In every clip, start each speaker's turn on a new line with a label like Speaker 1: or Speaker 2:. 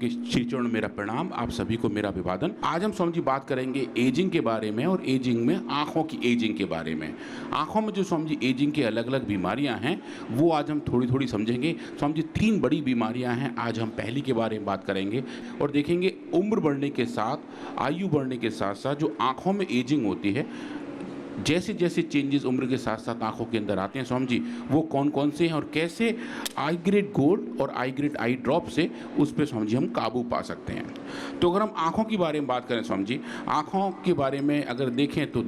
Speaker 1: सबके श्री चरण मेरा प्रणाम, आप सभी को मेरा अभिवादन। आज हम स्वामी जी बात करेंगे एजिंग के बारे में और एजिंग में आँखों की एजिंग के बारे में। आँखों में जो स्वामी जी एजिंग के अलग अलग बीमारियां हैं वो आज हम थोड़ी थोड़ी समझेंगे। स्वामी जी 3 बड़ी बीमारियां हैं, आज हम पहली के बारे में बात करेंगे और देखेंगे उम्र बढ़ने के साथ, आयु बढ़ने के साथ साथ जो आँखों में एजिंग होती है, जैसे जैसे चेंजेस उम्र के साथ साथ आंखों के अंदर आते हैं स्वामी जी, वो कौन कौन से हैं और कैसे आई ग्रेड गोल्ड और आई ग्रेड आई ड्रॉप से उस पर स्वामी जी हम काबू पा सकते हैं। तो अगर हम आंखों के बारे में बात करें स्वामी जी, आंखों के बारे में अगर देखें तो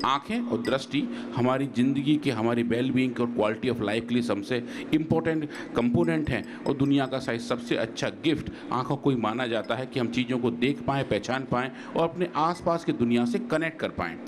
Speaker 1: आँखें और दृष्टि हमारी ज़िंदगी के, हमारी वेल बीइंग और क्वालिटी ऑफ लाइफ के लिए सबसे इम्पोर्टेंट कंपोनेंट हैं और दुनिया का शायद सबसे अच्छा गिफ्ट आँखों को ही माना जाता है कि हम चीज़ों को देख पाएँ, पहचान पाएँ और अपने आसपास की दुनिया से कनेक्ट कर पाएँ।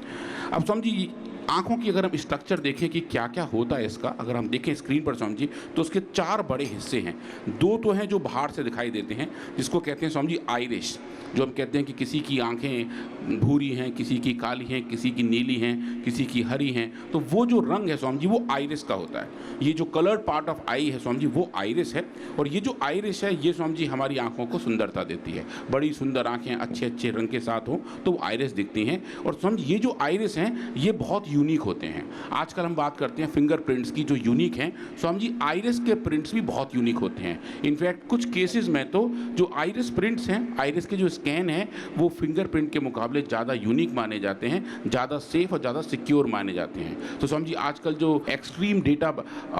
Speaker 1: अब स्वामी जी आँखों की अगर हम स्ट्रक्चर देखें कि क्या क्या होता है इसका, अगर हम देखें स्क्रीन पर स्वामी जी तो उसके 4 बड़े हिस्से हैं। 2 तो हैं जो बाहर से दिखाई देते हैं, जिसको कहते हैं स्वामी जी आइरिस, जो हम कहते हैं कि किसी की आंखें भूरी हैं, किसी की काली हैं, किसी की नीली हैं, किसी की हरी हैं, तो वो जो रंग है स्वामी जी वो आइरिस का होता है। ये जो कलर्ड पार्ट ऑफ आई है स्वामी जी वो आइरिस है और ये जो आइरिस है ये स्वामी जी हमारी आंखों को सुंदरता देती है। बड़ी सुंदर आंखें अच्छे अच्छे रंग के साथ हों तो वो आइरिस दिखती हैं और स्वामी जी ये जो आइरिस हैं ये बहुत यूनिक होते हैं। आजकल हम बात करते हैं फिंगरप्रिंट्स की जो यूनिक हैं, स्वामी जी आइरिस के प्रिंट्स भी बहुत यूनिक होते हैं। इनफैक्ट कुछ केसेस में तो जो आइरिस प्रिंट्स हैं, आइरिस के जो स्कैन है वो फिंगरप्रिंट के मुकाबले ज़्यादा यूनिक माने जाते हैं, ज़्यादा सेफ और ज़्यादा सिक्योर माने जाते हैं। तो स्वामी जी आजकल जो एक्सट्रीम डेटा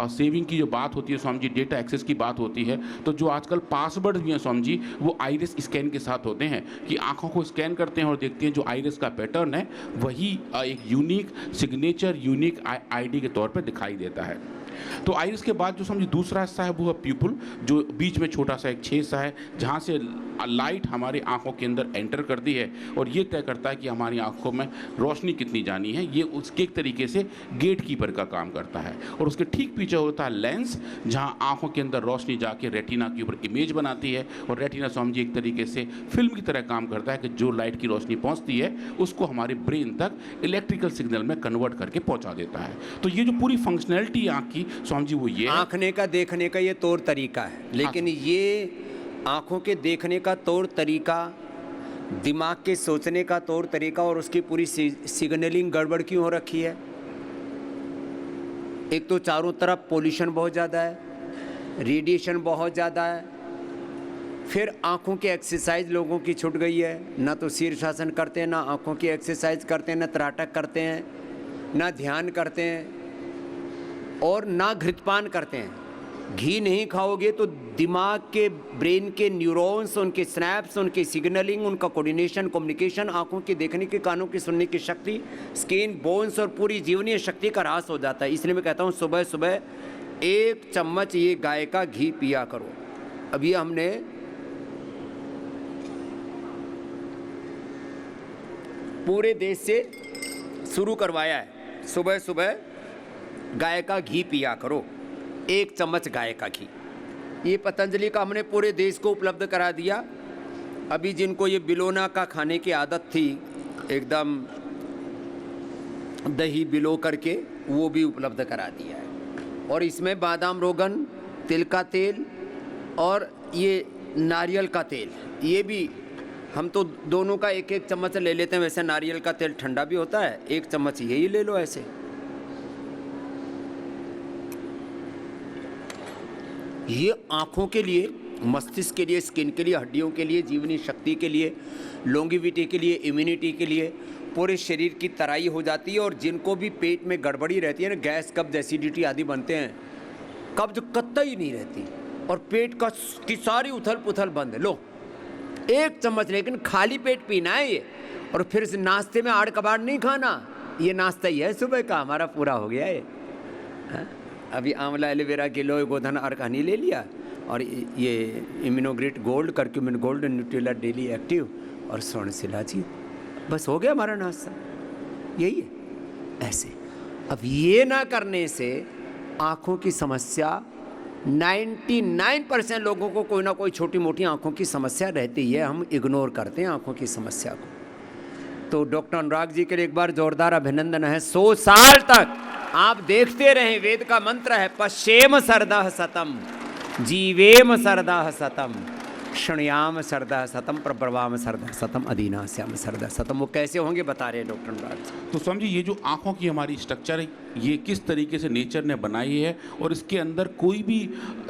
Speaker 1: सेविंग की जो बात होती है स्वामी जी, डेटा एक्सेस की बात होती है, तो जो आजकल पासवर्ड भी हैं स्वामी जी वो आइरिस स्कैन के साथ होते हैं कि आंखों को स्कैन करते हैं और देखते हैं जो आइरिस का पैटर्न है वही एक यूनिक सिग्नेचर, यूनिक आईडी के तौर पर दिखाई देता है। तो आइरिस के बाद जो समझिए दूसरा हिस्सा है वो है प्यूपिल, जो बीच में छोटा सा एक छेद सा है जहाँ से लाइट हमारे आंखों के अंदर एंटर करती है और ये तय करता है कि हमारी आंखों में रोशनी कितनी जानी है। ये उसके एक तरीके से गेट कीपर का काम करता है और उसके ठीक पीछे होता है लेंस, जहाँ आंखों के अंदर रोशनी जाके रेटिना के ऊपर इमेज बनाती है और रेटिना समझिए एक तरीके से फिल्म की तरह काम करता है कि जो लाइट की रोशनी पहुँचती है उसको हमारे ब्रेन तक इलेक्ट्रिकल सिग्नल में कन्वर्ट करके पहुँचा देता है। तो ये जो पूरी फंक्शनैलिटी आँख की स्वामी जी वो ये
Speaker 2: आँखने का देखने का ये तौर तरीका है, लेकिन ये आँखों के देखने का तौर तरीका, दिमाग के सोचने का तौर तरीका और उसकी पूरी सिग्नलिंग गड़बड़ क्यों हो रखी है। एक तो चारों तरफ पोल्यूशन बहुत ज़्यादा है, रेडिएशन बहुत ज़्यादा है, फिर आँखों की एक्सरसाइज लोगों की छूट गई है, ना तो शीर्षासन करते हैं, ना आँखों की एक्सरसाइज करते हैं, ना त्राटक करते हैं, ना ध्यान करते हैं और ना घृतपान करते हैं। घी नहीं खाओगे तो दिमाग के, ब्रेन के न्यूरॉन्स, उनके स्नैप्स, उनकी सिग्नलिंग, उनका कोऑर्डिनेशन, कम्युनिकेशन, आंखों की देखने की, कानों की सुनने की शक्ति, स्किन, बोन्स और पूरी जीवनीय शक्ति का ह्रास हो जाता है। इसलिए मैं कहता हूँ सुबह सुबह 1 चम्मच ये गाय का घी पिया करो। अभी हमने पूरे देश से शुरू करवाया है, सुबह सुबह गाय का घी पिया करो, 1 चम्मच गाय का घी। ये पतंजलि का हमने पूरे देश को उपलब्ध करा दिया। अभी जिनको ये बिलोना का खाने की आदत थी, एकदम दही बिलो करके, वो भी उपलब्ध करा दिया है। और इसमें बादाम रोगन, तिल का तेल और ये नारियल का तेल, ये भी हम तो दोनों का 1-1 चम्मच ले लेते हैं। वैसे नारियल का तेल ठंडा भी होता है, 1 चम्मच यही ले लो ऐसे। ये आँखों के लिए, मस्तिष्क के लिए, स्किन के लिए, हड्डियों के लिए, जीवनी शक्ति के लिए, लॉन्गिविटी के लिए, इम्यूनिटी के लिए, पूरे शरीर की तराई हो जाती है। और जिनको भी पेट में गड़बड़ी रहती है ना, गैस, कब्ज, एसिडिटी आदि बनते हैं, कब्ज कतई नहीं रहती और पेट का की सारी उथल पुथल बंद है। लो 1 चम्मच, लेकिन खाली पेट पीना है ये, और फिर से नाश्ते में आड़ कबाड़ नहीं खाना। ये नाश्ता ही है सुबह का, हमारा पूरा हो गया है। हाँ? अभी आंवला, एलोवेरा, गिलोय, गोधन, अर्क, हनी ले लिया और ये Immunogrit gold, curcumin gold, Nutrela daily active और स्वर्ण शिलाजी, बस हो गया हमारा नाश्ता। यही है ऐसे। अब ये ना करने से आँखों की समस्या 99% लोगों को कोई ना कोई छोटी मोटी आँखों की समस्या रहती है, हम इग्नोर करते हैं आँखों की समस्या को। तो डॉक्टर अनुराग जी के लिए एक बार जोरदार अभिनंदन है। 100 साल तक आप देखते रहें, वेद का मंत्र है पश्येम सरदः सतम जीवेम सरदः सतम। क्षणयाम सरदा सतम प्रब्रवाम सरदा सतम अधीना श्याम सरदा सतम। वो कैसे होंगे बता रहे हैं डॉक्टर अनुराग।
Speaker 1: तो समझिए ये जो आँखों की हमारी स्ट्रक्चर है ये किस तरीके से नेचर ने बनाई है और इसके अंदर कोई भी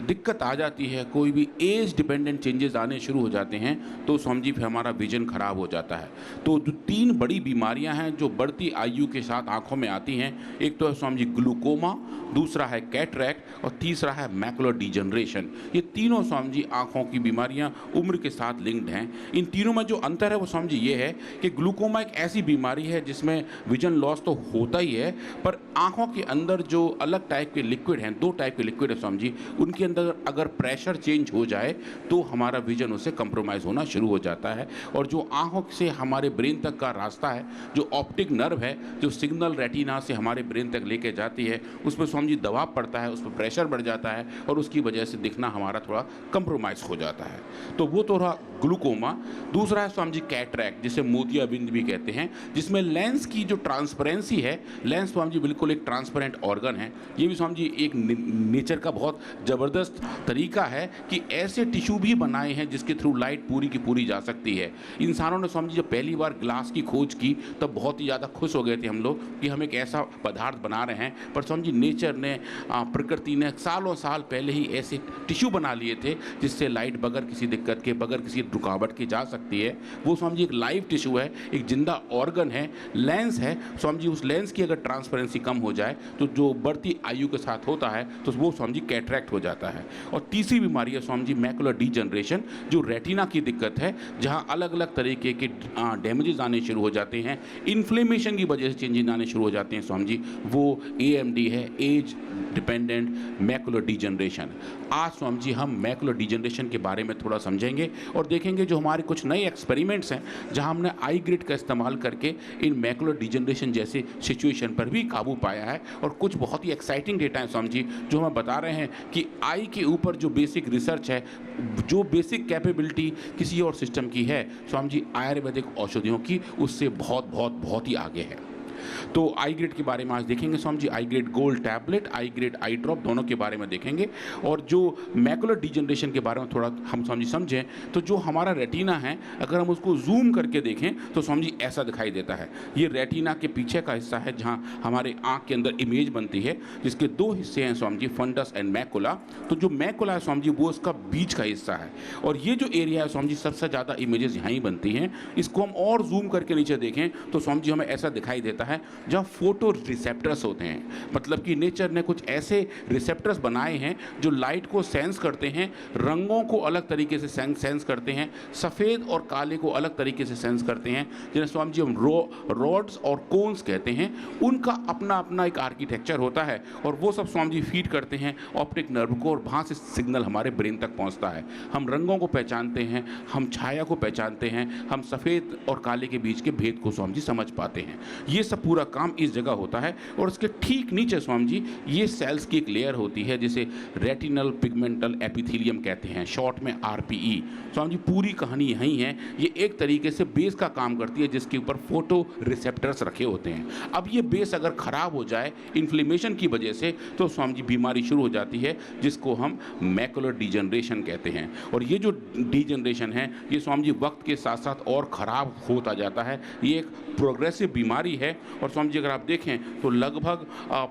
Speaker 1: दिक्कत आ जाती है, कोई भी एज डिपेंडेंट चेंजेस आने शुरू हो जाते हैं तो समझिए फिर हमारा विजन खराब हो जाता है। तो जो 3 बड़ी बीमारियां हैं जो बढ़ती आयु के साथ आंखों में आती हैं, एक तो है समझिए ग्लूकोमा, दूसरा है कैटरैक्ट और तीसरा है मैकुलर डिजनरेशन। ये तीनों समझिए आंखों की बीमारियां उम्र के साथ लिंक्ड हैं। इन तीनों में जो अंतर है वो समझिए ये है कि ग्लूकोमा एक ऐसी बीमारी है जिसमें विजन लॉस तो होता ही है, पर आंखों के अंदर जो अलग टाइप के लिक्विड हैं, 2 टाइप के लिक्विड है समझिए, उनके अंदर अगर प्रेशर चेंज हो जाए तो हमारा विजन उससे कंप्रोमाइज़ होना शुरू हो जाता है। और जो आंखों से हमारे ब्रेन तक का रास्ता है, जो ऑप्टिक नर्व है जो सिग्नल रेटिना से हमारे ब्रेन तक लेके जाती है, उस पर समझिए दबाव पड़ता है, उस पर प्रेशर बढ़ जाता है और उसकी वजह से दिखना हमारा थोड़ा कंप्रोमाइज़ हो जाता है। तो वो तो रहा ग्लूकोमा। दूसरा है समझिए कैटरैक्ट, जिसे मोतियाबिंद भी कहते हैं, जिसमें लेंस की जो ट्रांसपेरेंसी है, लेंस समझिए बिल्कुल एक ट्रांसपेरेंट ऑर्गन है। ये भी समझिए एक नेचर का बहुत ज़बरदस्त तरीका है कि ऐसे टिश्यू भी बनाए हैं जिसके थ्रू लाइट पूरी की पूरी जा सकती है। इंसानों ने समझिए जब पहली बार ग्लास की खोज की तब बहुत ही ज़्यादा खुश हो गए थे हम लोग कि हम एक ऐसा पदार्थ बना रहे हैं, पर समझिए नेचर ने, प्रकृति ने सालों साल पहले ही ऐसे टिश्यू बना लिए थे जिससे लाइट बगैर किसी दिक्कत के, बगैर किसी रुकावट की जा सकती है। वो समझिए एक लाइव टिश्यू है, एक जिंदा ऑर्गन है, लेंस है। समझिए उस लेंस की अगर ट्रांसपेरेंसी कम हो जाए तो जो बढ़ती आयु के साथ होता है तो वो समझिए कैटरैक्ट हो जाता है। और तीसरी बीमारी है समझिए मैकुलर डिजनरेशन, जो रेटिना की दिक्कत है, जहाँ अलग अलग तरीके के डैमेजेस आने शुरू हो जाते हैं, इन्फ्लेमेशन की वजह से चेंजेस आने शुरू हो जाते हैं समझिए, वो AMD है, एज डिपेंडेंट मैकुलर डिजनरेशन। आज समझिए हम मैकुलर डिजनरेशन के बारे में थोड़ा समझेंगे और देखेंगे जो हमारे कुछ नए एक्सपेरिमेंट्स हैं जहां हमने आई ग्रिड का इस्तेमाल करके इन मैकुलर डिजनरेशन जैसे सिचुएशन पर भी काबू पाया है। और कुछ बहुत ही एक्साइटिंग डेटा है समझिए जो हमें बता रहे हैं कि आई के ऊपर जो बेसिक रिसर्च है, जो बेसिक कैपेबिलिटी किसी और सिस्टम की है, समझिए आयुर्वेदिक औषधियों की उससे बहुत ही आगे है। तो आई ग्रेड के बारे में आज देखेंगे समझिए, I grade gold tablet, I grade I drop, दोनों के बारे में देखेंगे। और जो मैकुलर डिजनरेशन के बारे में थोड़ा हम समझें तो जो हमारा रेटिना है अगर हम उसको जूम करके देखें तो समझिए ऐसा दिखाई देता है। ये रेटिना के पीछे का हिस्सा है जहाँ हमारे आँख के अंदर इमेज बनती है, जिसके 2 हिस्से हैं समझिए, फंडस एंड मैकुला। तो जो मैकुला है समझिए वो उसका बीच का हिस्सा है और ये जो एरिया है समझिए सबसे ज़्यादा इमेजेस यहाँ ही बनती हैं। इसको हम और जूम करके नीचे देखें तो समझिए हमें ऐसा दिखाई देता है जहाँ फोटो रिसेप्टर्स होते हैं, मतलब कि नेचर ने कुछ ऐसे रिसेप्टर्स बनाए हैं जो लाइट को सेंस करते हैं, रंगों को अलग तरीके से सेंस करते हैं, सफ़ेद और काले को अलग तरीके से सेंस करते हैं, जिन्हें समझिए हम रॉड्स और कोन्स कहते हैं। उनका अपना अपना एक आर्किटेक्चर होता है और वो सब समझिए फीड करते हैं ऑप्टिक नर्व को और वहाँ से सिग्नल हमारे ब्रेन तक पहुँचता है। हम रंगों को पहचानते हैं, हम छाया को पहचानते हैं, हम सफ़ेद और काले के बीच के भेद को समझिए समझ पाते हैं। ये सब पूरा काम इस जगह होता है और उसके ठीक नीचे स्वामी जी ये सेल्स की एक लेयर होती है जिसे रेटिनल पिगमेंटल एपिथेलियम कहते हैं, शॉर्ट में RPE। स्वामी जी पूरी कहानी यही है, ये एक तरीके से बेस का काम करती है जिसके ऊपर फोटो रिसेप्टर्स रखे होते हैं। अब ये बेस अगर ख़राब हो जाए इन्फ्लेमेशन की वजह से तो स्वामी जी बीमारी शुरू हो जाती है जिसको हम मैकुलर डिजनरेशन कहते हैं। और ये जो डिजनरेशन है ये स्वामी जी वक्त के साथ साथ और ख़राब होता जाता है। ये एक प्रोग्रेसिव बीमारी है और स्वामी जी अगर आप देखें तो लगभग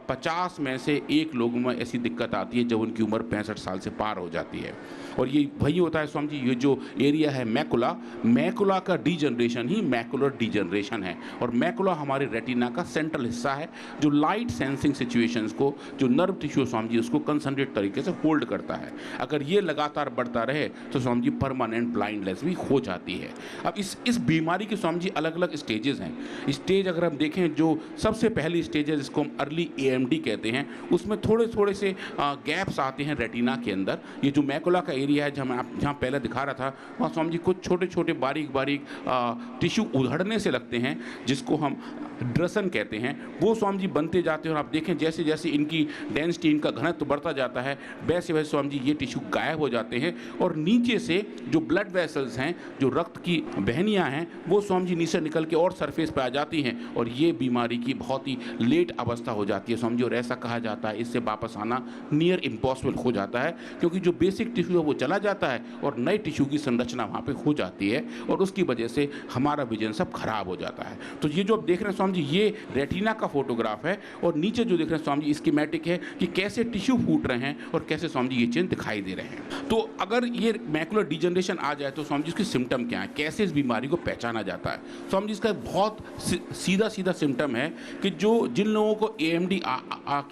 Speaker 1: 50 में से 1 लोगों में ऐसी दिक्कत आती है जब उनकी उम्र 65 साल से पार हो जाती है। और ये वही होता है स्वामी जी, ये जो एरिया है मैकुला का डिजनरेशन ही मैकुलर डिजनरेशन है। और मैकुला हमारे रेटिना का सेंट्रल हिस्सा है जो लाइट सेंसिंग सिचुएशंस को, जो नर्व टिश्यू स्वामी जी उसको कंसंट्रेट तरीके से होल्ड करता है। अगर ये लगातार बढ़ता रहे तो स्वामी जी परमानेंट ब्लाइंडनेस भी हो जाती है। अब इस बीमारी के स्वामी जी अलग अलग स्टेजेस हैं। स्टेज अगर हम देखें, जो सबसे पहली स्टेज है जिसको हम अर्ली AMD कहते हैं, उसमें थोड़े से गैप्स आते हैं रेटिना के अंदर। ये जो मैकुला का एरिया है जहाँ पहले दिखा रहा था, वहाँ स्वामी जी कुछ छोटे बारीक टिश्यू उधड़ने से लगते हैं जिसको हम ड्रसन कहते हैं। वो स्वामी जी बनते जाते हैं और आप देखें जैसे जैसे इनकी डेंसिटी, इनका घनत्व बढ़ता जाता है वैसे वैसे स्वामी जी ये टिश्यू गायब हो जाते हैं। और नीचे से जो ब्लड वेसल्स हैं, जो रक्त की बहनियाँ हैं, वो स्वामी जी नीचे निकल के और सरफेस पे आ जाती हैं और ये ये बीमारी की बहुत ही लेट अवस्था हो जाती है समझिए, और ऐसा कहा जाता है इससे वापस आना नियर इम्पॉसिबल हो जाता है, क्योंकि जो बेसिक टिश्यू है वो चला जाता है और नए टिश्यू की संरचना वहाँ पे हो जाती है, और उसकी वजह से हमारा विजन सब खराब हो जाता है। तो ये जो आप देख रहे हैं स्वामी जी, ये रेटिना का फोटोग्राफ है, और नीचे जो देख रहे हैं स्वामी जी स्कीमेटिक है कि कैसे टिश्यू फूट रहे हैं और कैसे स्वामी जी ये चिन्ह दिखाई दे रहे हैं। तो अगर ये मैकुलर डिजनरेशन आ जाए तो स्वामी जी इसके सिम्टम क्या है, कैसे इस बीमारी को पहचाना जाता है। स्वामी जी इसका बहुत सीधा सीधा सिम्टम है कि जिन लोगों को AMD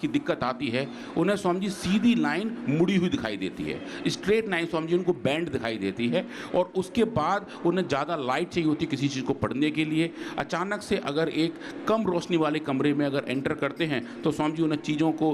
Speaker 1: की दिक्कत आती है उन्हें स्वामी जी सीधी लाइन मुड़ी हुई दिखाई देती है, स्ट्रेट लाइन स्वामी जी उनको बैंड दिखाई देती है, और उसके बाद उन्हें ज़्यादा लाइट चाहिए होती है किसी चीज़ को पढ़ने के लिए। अचानक से अगर एक कम रोशनी वाले कमरे में अगर एंटर करते हैं तो स्वामी जी उन्हें चीज़ों को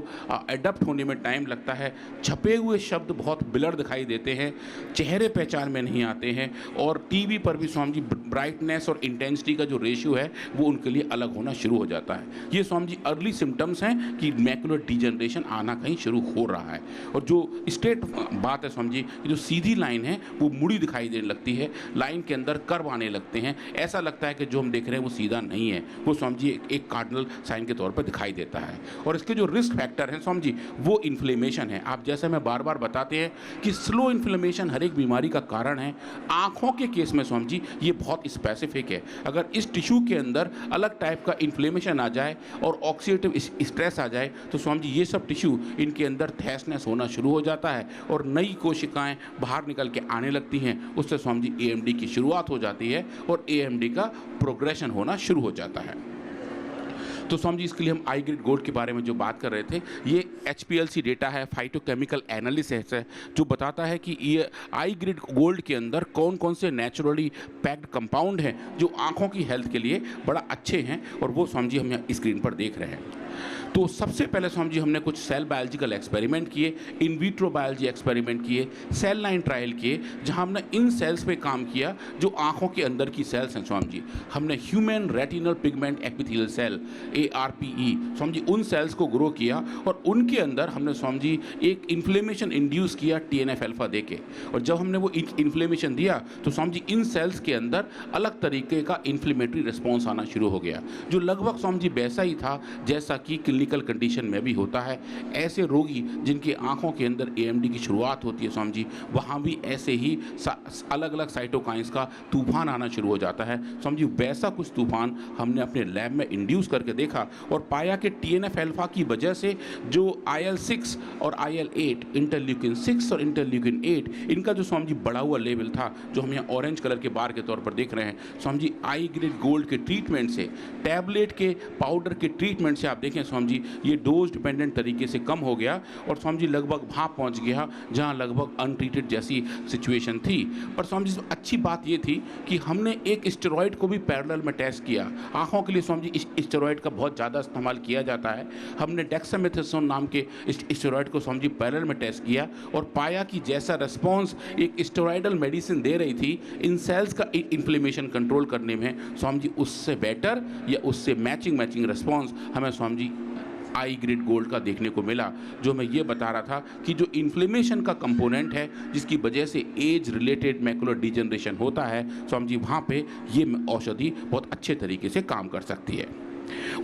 Speaker 1: एडप्ट होने में टाइम लगता है, छपे हुए शब्द बहुत ब्लर दिखाई देते हैं, चेहरे पहचान में नहीं आते हैं, और टीवी पर भी स्वामी जी ब्राइटनेस और इंटेंसिटी का जो रेशियो है वो उनके लिए अलग होना शुरू हो जाता है। ये स्वामी जी अर्ली सिम्टम्स हैं कि मैकुलर डिजनरेशन आना कहीं शुरू हो रहा है। और जो स्ट्रेट बात है स्वामी जी, जो सीधी लाइन है वो मुड़ी दिखाई देने लगती है, लाइन के अंदर कर्व आने लगते हैं, ऐसा लगता है कि जो हम देख रहे हैं वो सीधा नहीं है, वो स्वामी जी एक कार्डिनल साइन के तौर पर दिखाई देता है। और इसके जो रिस्क फैक्टर हैं स्वामी जी वो इन्फ्लेमेशन है। आप जैसे मैं बार बार बताते हैं कि स्लो इन्फ्लेमेशन हर एक बीमारी का कारण है। आँखों के केस में स्वामी जी ये बहुत स्पेसिफिक है। अगर इस टिश्यू के अंदर अलग टाइप का इन्फ्लेमेशन आ जाए और ऑक्सीडेटिव स्ट्रेस आ जाए तो स्वामी जी ये सब टिश्यू इनके अंदर थैसनेस होना शुरू हो जाता है और नई कोशिकाएं बाहर निकल के आने लगती हैं। उससे स्वामी जी AMD की शुरुआत हो जाती है और AMD का प्रोग्रेशन होना शुरू हो जाता है। तो स्वामी जी इसके लिए हम आई ग्रेड गोल्ड के बारे में जो बात कर रहे थे, ये HPLC डेटा है, फाइटोकेमिकल एनालिसिस है, जो बताता है कि ये आई ग्रेड गोल्ड के अंदर कौन कौन से नेचुरली पैक्ड कंपाउंड हैं जो आँखों की हेल्थ के लिए बड़ा अच्छे हैं, और वो स्वामी जी हम यहाँ स्क्रीन पर देख रहे हैं। तो सबसे पहले स्वामी जी हमने कुछ सेल बायोलॉजिकल एक्सपेरिमेंट किए, इन विट्रो बायोलॉजी एक्सपेरिमेंट किए, सेल लाइन ट्रायल किए, जहां हमने इन सेल्स पे काम किया जो आंखों के अंदर की सेल्स हैं। स्वामी जी हमने human retinal pigment epithelial cell ARPE Swami ji उन सेल्स को ग्रो किया, और उनके अंदर हमने स्वामी जी एक इन्फ्लेमेशन इंड्यूस किया TNF अल्फा दे के। और जब हमने वो इन्फ्लेमेशन दिया तो स्वामी जी इन सेल्स के अंदर अलग तरीके का इन्फ्लेमेटरी रिस्पॉन्स आना शुरू हो गया, जो लगभग स्वामी जी वैसा ही था जैसा कि क्लिनिकल कंडीशन में भी होता है। ऐसे रोगी जिनकी आंखों के अंदर AMD की शुरुआत होती है स्वामी जी, वहाँ भी ऐसे ही अलग अलग साइटोकाइंस का तूफान आना शुरू हो जाता है। स्वामी जी वैसा कुछ तूफान हमने अपने लैब में इंड्यूस करके देखा और पाया कि TNF अल्फा की वजह से जो IL-6 और IL-8, इंटरल्यूकिन 6 और इंटरल्यूकिन 8, इनका जो स्वामी जी बढ़ा हुआ लेवल था, जो हम यहाँ ऑरेंज कलर के बार के तौर पर देख रहे हैं, स्वामी जी आई ग्रेड गोल्ड के ट्रीटमेंट से, टैबलेट के पाउडर के ट्रीटमेंट से आप देखें स्वामी जी ये डोज डिपेंडेंट तरीके से कम हो गया, और स्वामी जी लगभग वहाँ पहुँच गया जहाँ लगभग अनट्रीटेड जैसी सिचुएशन थी। पर स्वामी जी अच्छी बात ये थी कि हमने एक स्टेरॉइड को भी पैरेलल में टेस्ट किया। आँखों के लिए स्वामी जी स्टेरॉइड का बहुत ज़्यादा इस्तेमाल किया जाता है। हमने डेक्सामेथासोन नाम के स्टेरॉइड को स्वामी जी पैरेलल में टेस्ट किया और पाया कि जैसा रिस्पॉन्स एक स्टेरॉइडल मेडिसिन दे रही थी इन सेल्स का इन्फ्लेमेशन कंट्रोल करने में, स्वामी जी उससे बेटर या उससे मैचिंग रिस्पॉन्स हमें Swami ji I grade gold का देखने को मिला। जो मैं ये बता रहा था कि जो इन्फ्लेमेशन का कंपोनेंट है जिसकी वजह से एज रिलेटेड मैकुलर डिजनरेशन होता है, स्वामी जी वहाँ पे ये औषधि बहुत अच्छे तरीके से काम कर सकती है।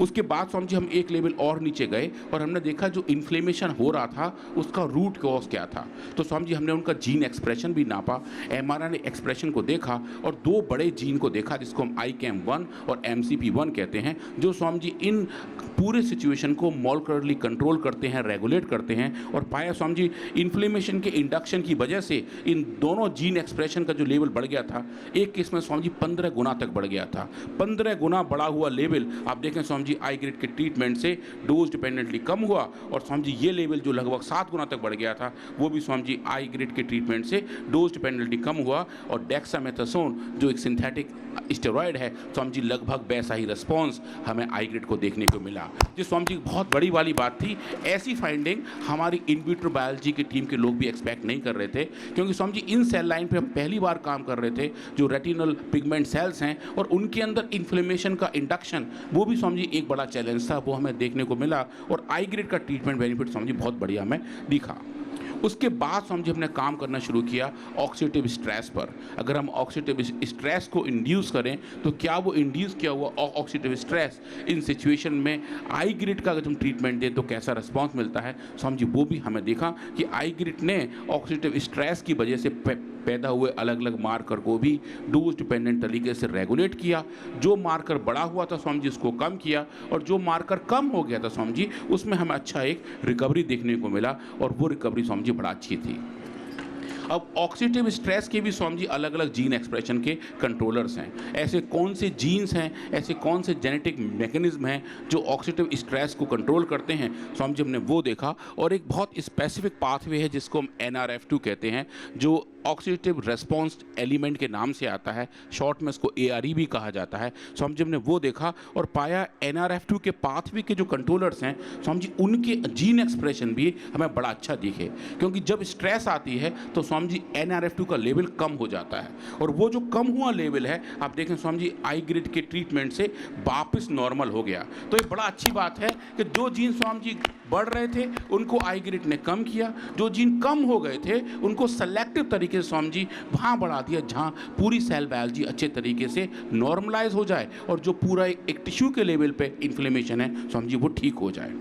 Speaker 1: उसके बाद स्वामी जी हम एक लेवल और नीचे गए और हमने देखा जो इन्फ्लेमेशन हो रहा था उसका रूट कॉज क्या था। तो स्वामी जी हमने उनका जीन एक्सप्रेशन भी नापा, mRNA एक्सप्रेशन को देखा और दो बड़े जीन को देखा जिसको हम ICAM1 और MCP1 कहते हैं, जो स्वामी जी इन पूरे सिचुएशन को मॉलिक्यूलरली कंट्रोल करते हैं, रेगुलेट करते हैं। और पाया स्वामी जी इन्फ्लेमेशन के इंडक्शन की वजह से इन दोनों जीन एक्सप्रेशन का जो लेवल बढ़ गया था, एक केस में स्वामी जी 15 गुना तक बढ़ गया था। 15 गुना बढ़ा हुआ लेवल आप देखें स्वामी जी आई ग्रेड के ट्रीटमेंट से डोज डिपेंडेंटली कम हुआ, और स्वामी जी ये लेवल जो लगभग 7 गुना तक बढ़ गया था वो भी स्वामी जी आई ग्रेड के ट्रीटमेंट से डोज डिपेंडेंटली कम हुआ। और डेक्सामेथासोन जो एक सिंथेटिक स्टेरॉयड है, स्वामी जी लगभग वैसा ही रिस्पॉन्स हमें आई ग्रेड को देखने को मिला। जो स्वामी जी बहुत बड़ी वाली बात थी, ऐसी फाइंडिंग हमारी इन विट्रो बायोलॉजी की टीम के लोग भी एक्सपेक्ट नहीं कर रहे थे, क्योंकि स्वामी जी इन सेल लाइन पे हम पहली बार काम कर रहे थे जो रेटिनल पिगमेंट सेल्स हैं और उनके अंदर इन्फ्लेमेशन का इंडक्शन, वो भी स्वामी जी एक बड़ा चैलेंज था, वो हमें देखने को मिला। और आई ग्रेड का ट्रीटमेंट बेनिफिट स्वामी जी बहुत बढ़िया हमें दिखा। उसके बाद समझे हमने काम करना शुरू किया ऑक्सीडेटिव स्ट्रेस पर। अगर हम ऑक्सीडेटिव स्ट्रेस को इंड्यूस करें तो क्या वो इंड्यूस किया हुआ ऑक्सीडेटिव स्ट्रेस इन सिचुएशन में आई ग्रिड का अगर हम ट्रीटमेंट दें तो कैसा रिस्पॉन्स मिलता है, समझिए वो भी हमें देखा कि आई ग्रिड ने ऑक्सीडेटिव स्ट्रेस की वजह से पैदा हुए अलग अलग मार्कर को भी डोज डिपेंडेंट तरीके से रेगुलेट किया। जो मार्कर बड़ा हुआ था समझिए उसको कम किया, और जो मार्कर कम हो गया था समझिए उसमें हमें अच्छा एक रिकवरी देखने को मिला, और वो रिकवरी समझिए बड़ा अच्छी थी। अब ऑक्सीडेटिव स्ट्रेस के भी समझिए अलग अलग जीन एक्सप्रेशन के कंट्रोलर्स हैं। ऐसे कौन से जीन्स हैं, ऐसे कौन से जेनेटिक मैकेनिज्म हैं जो ऑक्सीडेटिव स्ट्रेस को कंट्रोल करते हैं, समझिए हमने वो देखा। और एक बहुत स्पेसिफिक पाथवे है जिसको हम NRF2 कहते हैं, जो ऑक्सीडेटिव रेस्पॉन्स एलिमेंट के नाम से आता है, शॉर्ट में इसको ARE भी कहा जाता है। समझिए हमने वो देखा और पाया NRF2 के पाथवे के जो कंट्रोलर्स हैं समझिए उनके जीन एक्सप्रेशन भी हमें बड़ा अच्छा दिखे, क्योंकि जब स्ट्रेस आती है तो समझिए NRF2 का लेवल कम हो जाता है, और वो जो कम हुआ लेवल है आप देखें समझिए आई ग्रिड के ट्रीटमेंट से वापस नॉर्मल हो गया। तो ये बड़ा अच्छी बात है कि जो जीन समझिए बढ़ रहे थे उनको आई ग्रिड ने कम किया, जो जीन कम हो गए थे उनको सेलेक्टिव तरीके से समझिए वहाँ बढ़ा दिया जहाँ पूरी सेल बायोलॉजी अच्छे तरीके से नॉर्मलाइज हो जाए, और जो पूरा एक टिश्यू के लेवल पे इन्फ्लेमेशन है समझिए वो ठीक हो जाए।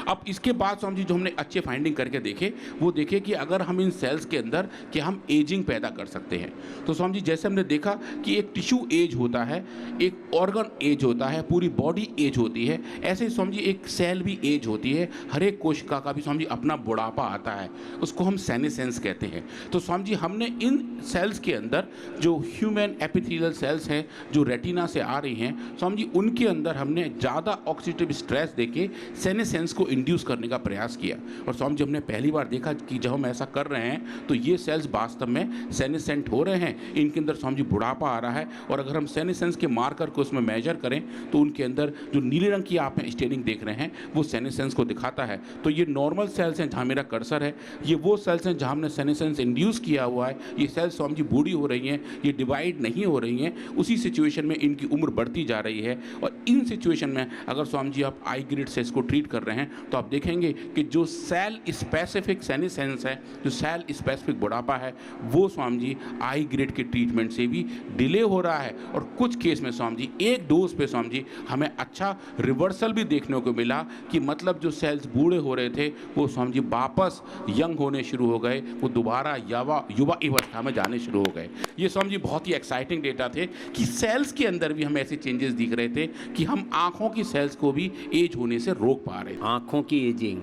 Speaker 1: अब इसके बाद समझिए जो हमने अच्छे फाइंडिंग करके देखे वो देखे कि अगर हम इन सेल्स के अंदर कि हम एजिंग पैदा कर सकते हैं। तो समझिए जैसे हमने देखा कि एक टिश्यू एज होता है, एक ऑर्गन एज होता है, पूरी बॉडी एज होती है, ऐसे ही समझिए एक सेल भी एज होती है। हर एक कोशिका का भी समझिए अपना बुढ़ापा आता है, उसको हम सेनेसेंस कहते हैं। तो समझिए हमने इन सेल्स के अंदर जो ह्यूमन एपिथेलियल सेल्स हैं जो रेटिना से आ रही हैं समझिए उनके अंदर हमने ज़्यादा ऑक्सीडेटिव स्ट्रेस देके सेनेसेंस को इंड्यूस करने का प्रयास किया। और समझिए हमने पहली बार देखा कि जब हम ऐसा कर रहे हैं तो ये सेल्स वास्तव में सेनेसेंट हो रहे हैं, इनके अंदर समझिए बुढ़ापा आ रहा है। और अगर हम सेनेसेंस के मार्कर को उसमें मेजर करें तो उनके अंदर जो नीले रंग की आप स्टेनिंग देख रहे हैं वो सेनेसेंस को दिखाता है। तो ये नॉर्मल सेल्स हैं जहाँ मेरा कर्सर है, ये वो सेल्स हैं जहाँ हमने सेनेसेंस इंड्यूस किया हुआ है। ये सेल्स समझिए बूढ़ी हो रही हैं, ये डिवाइड नहीं हो रही हैं, उसी सिचुएशन में इनकी उम्र बढ़ती जा रही है। और इन सिचुएशन में अगर समझिए आप आई ग्रिड से इसको ट्रीट कर रहे हैं तो आप देखेंगे कि जो सेल स्पेसिफिक सेनेसेंस है, जो सेल स्पेसिफिक बुढ़ापा है, वो समझिए आई ग्रिड के ट्रीटमेंट से भी डिले हो रहा है। और कुछ केस में समझिए एक डोज पे समझिए हमें अच्छा रिवर्सल भी देखने को मिला कि मतलब जो सेल्स बूढ़े हो रहे थे वो समझिए वापस यंग होने शुरू हो गए, वो दोबारा युवा अवस्था में जाने शुरू हो गए। ये समझिए बहुत ही एक्साइटिंग डेटा थे कि सेल्स के अंदर भी हम ऐसे चेंजेस दिख रहे थे कि हम आंखों की सेल्स को भी एज होने से रोक पा रहे थे।
Speaker 2: आँखों की एजिंग,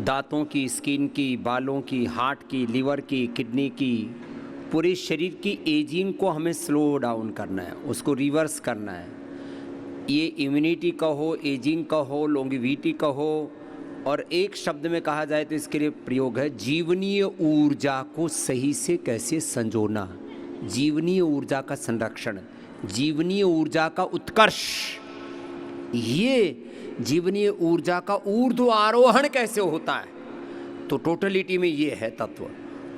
Speaker 2: दांतों की, स्किन की, बालों की, हार्ट की, लीवर की, किडनी की, पूरे शरीर की एजिंग को हमें स्लो डाउन करना है, उसको रिवर्स करना है। ये इम्यूनिटी का हो, एजिंग का हो, लॉन्गेविटी का हो, और एक शब्द में कहा जाए तो इसके लिए प्रयोग है जीवनीय ऊर्जा को सही से कैसे संजोना, जीवनीय ऊर्जा का संरक्षण, जीवनीय ऊर्जा का उत्कर्ष, ये जीवनीय ऊर्जा का ऊर्ध्व आरोहण कैसे होता है। तो टोटलिटी में ये है तत्व।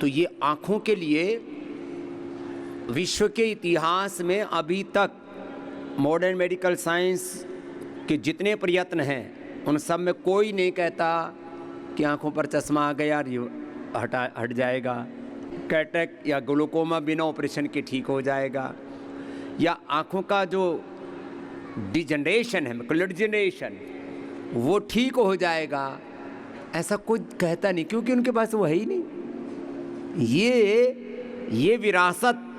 Speaker 2: तो ये आँखों के लिए विश्व के इतिहास में अभी तक मॉडर्न मेडिकल साइंस के जितने प्रयत्न हैं उन सब में कोई नहीं कहता कि आँखों पर चश्मा आ गया हट जाएगा, कैटरेक्ट या ग्लूकोमा बिना ऑपरेशन के ठीक हो जाएगा, या आँखों का जो डिजनरेशन है, मैकुलर डिजनरेशन, वो ठीक हो जाएगा। ऐसा कोई कहता नहीं, क्योंकि उनके पास वो है ही नहीं। ये विरासत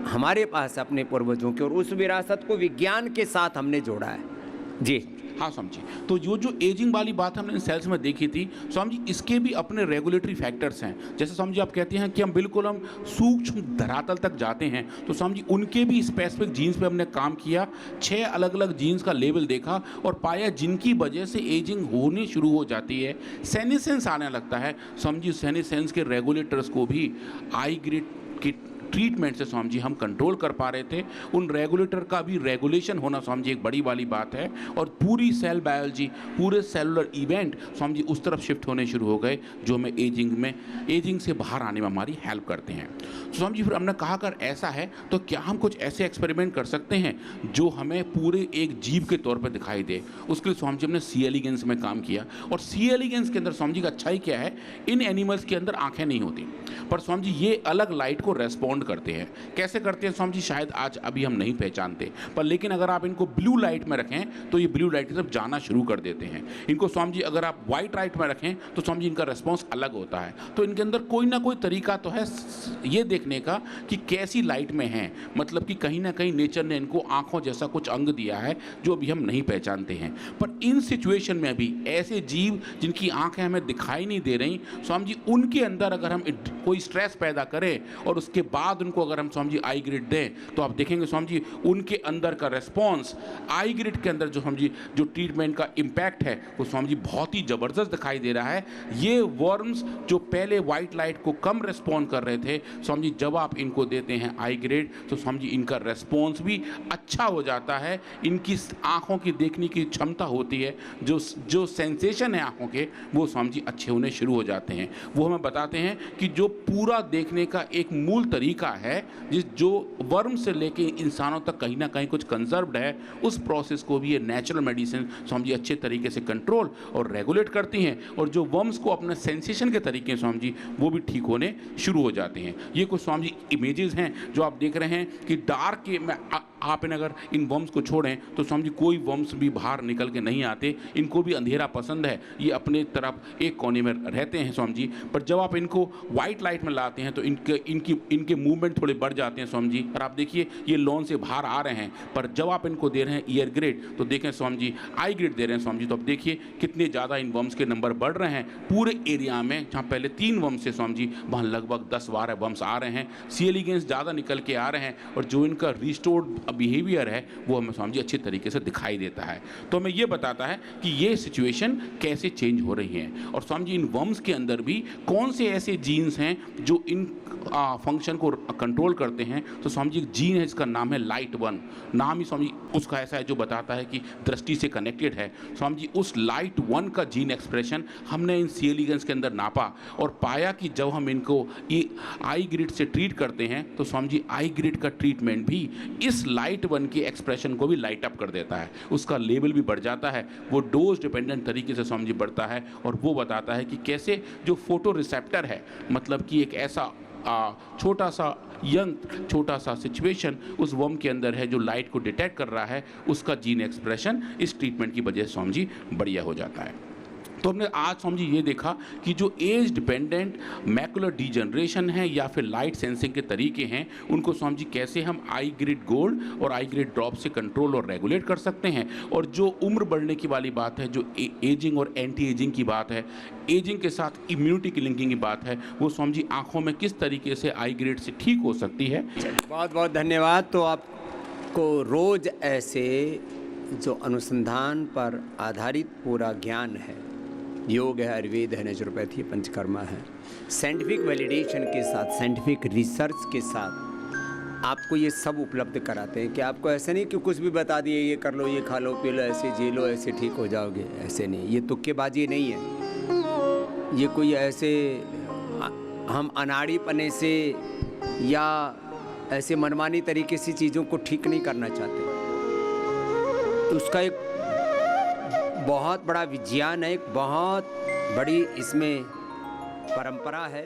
Speaker 2: हमारे पास अपने पूर्वजों की, और उस विरासत को विज्ञान के साथ हमने जोड़ा है। जी
Speaker 1: हाँ समझिए। तो जो एजिंग वाली बात हमने इन सेल्स में देखी थी समझिए इसके भी अपने रेगुलेटरी फैक्टर्स हैं। जैसे समझिए आप कहते हैं कि हम सूक्ष्म धरातल तक जाते हैं, तो समझिए उनके भी स्पेसिफिक जीन्स पे हमने काम किया। 6 अलग अलग जीन्स का लेवल देखा और पाया जिनकी वजह से एजिंग होनी शुरू हो जाती है, सेनेसेंस आने लगता है। समझिए सेनेसेंस के रेगुलेटर्स को भी आई ग्रिड की ट्रीटमेंट से स्वामी जी हम कंट्रोल कर पा रहे थे, उन रेगुलेटर का भी रेगुलेशन होना स्वामी जी एक बड़ी वाली बात है, और पूरी सेल बायोलॉजी, पूरे सेलुलर इवेंट स्वामी जी उस तरफ शिफ्ट होने शुरू हो गए जो हमें एजिंग से बाहर आने में हमारी हेल्प करते हैं। तो स्वामी जी फिर हमने कहा अगर ऐसा है तो क्या हम कुछ ऐसे एक्सपेरिमेंट कर सकते हैं जो हमें पूरे एक जीव के तौर पर दिखाई दे। उसके लिए स्वामी जी हमने सी एलिगेंस में काम किया, और सी एलिगेंस के अंदर स्वामी जी का अच्छाई क्या है, इन एनिमल्स के अंदर आंखें नहीं होती, पर स्वामी जी ये अलग लाइट को रेस्पॉन्ड करते हैं। कैसे करते हैं स्वामी जी शायद आज अभी हम नहीं पहचानते, पर लेकिन अगर आप इनको ब्लू लाइट में रखें तो ये ब्लू लाइट की तरफ जाना शुरू कर देते हैं। इनको स्वामी जी अगर आप व्हाइट लाइट में रखें तो स्वामी जी इनका रेस्पॉन्स अलग होता है। तो इनके अंदर कोई ना कोई तरीका तो है ये देखने का कि कैसी लाइट में हैं, मतलब कि कहीं ना कहीं नेचर ने इनको आंखों जैसा कुछ अंग दिया है जो अभी हम नहीं पहचानते हैं। पर इन सिचुएशन में भी ऐसे जीव जिनकी आंखें हमें दिखाई नहीं दे रही, स्वामी जी उनके अंदर अगर हम कोई स्ट्रेस पैदा करें और उसके बाद उनको अगर हम स्वामी जी आई ग्रिड दें तो आप देखेंगे स्वामी जी उनके अंदर का रेस्पॉन्स आई ग्रिड के अंदर जो स्वामी जी जो ट्रीटमेंट का इम्पैक्ट है वो स्वामी जी बहुत ही ज़बरदस्त दिखाई दे रहा है। ये वर्म्स जो पहले वाइट लाइट को कम रेस्पॉन्ड कर रहे थे, स्वामी जी जब आप इनको देते हैं आई ग्रेड तो स्वामी जी इनका रेस्पॉन्स भी अच्छा हो जाता है। इनकी आँखों की देखने की क्षमता होती है, जो सेंसेशन है आँखों के वो स्वामी जी अच्छे होने शुरू हो जाते हैं। वो हमें बताते हैं कि जो पूरा देखने का एक मूल तरीका है जो वर्म से लेके इंसानों तक कहीं ना कहीं कुछ कंजर्व्ड है, उस प्रोसेस को भी ये नेचुरल मेडिसिन स्वामी जी अच्छे तरीके से कंट्रोल और रेगुलेट करती हैं, और जो वर्म्स को अपने सेंसेशन के तरीके स्वामी जी वो भी ठीक होने शुरू हो जाते हैं। ये कुछ स्वामी जी इमेजेस हैं जो आप देख रहे हैं कि डार्क के में आप अगर इन वर्म्स को छोड़ें तो स्वामी जी कोई वर्म्स भी बाहर निकल के नहीं आते, इनको भी अंधेरा पसंद है, ये अपने तरफ एक कोने में रहते हैं स्वामी जी। पर जब आप इनको वाइट लाइट में लाते हैं तो इनके मूवमेंट थोड़े बढ़ जाते हैं स्वामी जी, और आप देखिए ये लॉन से बाहर आ रहे हैं। पर जब आप इनको दे रहे हैं ईयर ग्रेड तो देखें स्वामी जी आई ग्रेड दे रहे हैं स्वामी जी, तो आप देखिए कितने ज़्यादा इन वर्म्स के नंबर बढ़ रहे हैं पूरे एरिया में। जहाँ पहले 3 वर्म्स से स्वामी जी वहाँ लगभग 10-12 वर्म्स आ रहे हैं, सी एलिगेंस ज़्यादा निकल के आ रहे हैं, और जो इनका रिस्टोर्ड बिहेवियर है वो हमें स्वामी जी अच्छे तरीके से दिखाई देता है। तो हमें ये बताता है कि ये सिचुएशन कैसे चेंज हो रही है, और स्वामी जी इन वर्म्स के अंदर भी कौन से ऐसे जीन्स हैं जो इन फंक्शन को कंट्रोल करते हैं। तो स्वामी जी एक जीन है जिसका नाम है लाइट 1, नाम ही स्वामी जी उसका ऐसा है जो बताता है कि दृष्टि से कनेक्टेड है। स्वामी जी उस लाइट 1 का जीन एक्सप्रेशन हमने इन सी एलिगेंस के अंदर नापा और पाया कि जब हम इनको आई ग्रिड से ट्रीट करते हैं तो स्वामी जी आई ग्रिड का ट्रीटमेंट भी इस लाइट 1 के एक्सप्रेशन को भी लाइट अप कर देता है, उसका लेवल भी बढ़ जाता है, वो डोज डिपेंडेंट तरीके से स्वामी जी बढ़ता है, और वो बताता है कि कैसे जो फोटो रिसेप्टर है, मतलब कि एक ऐसा छोटा सा सिचुएशन उस वर्म के अंदर है जो लाइट को डिटेक्ट कर रहा है, उसका जीन एक्सप्रेशन इस ट्रीटमेंट की वजह से स्वामी जी बढ़िया हो जाता है। तो हमने आज स्वामी जी ये देखा कि जो एज डिपेंडेंट मैकुलर डिजनरेशन है या फिर लाइट सेंसिंग के तरीके हैं, उनको स्वामी जी कैसे हम आई ग्रिड गोल्ड और आई ग्रिड ड्रॉप से कंट्रोल और रेगुलेट कर सकते हैं। और जो उम्र बढ़ने की वाली बात है, जो एजिंग और एंटी एजिंग की बात है, एजिंग के साथ इम्यूनिटी की लिंकिंग की बात है, वो स्वामी जी आँखों में किस तरीके से आई ग्रिड से ठीक हो सकती है।
Speaker 2: बहुत बहुत धन्यवाद। तो आपको रोज़ ऐसे जो अनुसंधान पर आधारित पूरा ज्ञान है, योग है, आयुर्वेद है, नेचुरोपैथी, पंचकर्मा है, साइंटिफिक वैलिडेशन के साथ, साइंटिफिक रिसर्च के साथ आपको ये सब उपलब्ध कराते हैं कि आपको ऐसे नहीं कि कुछ भी बता दिए ये कर लो, ये खा लो, पी लो, ऐसे जी लो, ऐसे ठीक हो जाओगे, ऐसे नहीं। ये तुक्केबाजी नहीं है, ये कोई ऐसे हम अनाड़ी पने से या ऐसे मनमानी तरीके से चीज़ों को ठीक नहीं करना चाहते। तो उसका एक बहुत बड़ा विज्ञान है, एक बहुत बड़ी इसमें परंपरा है।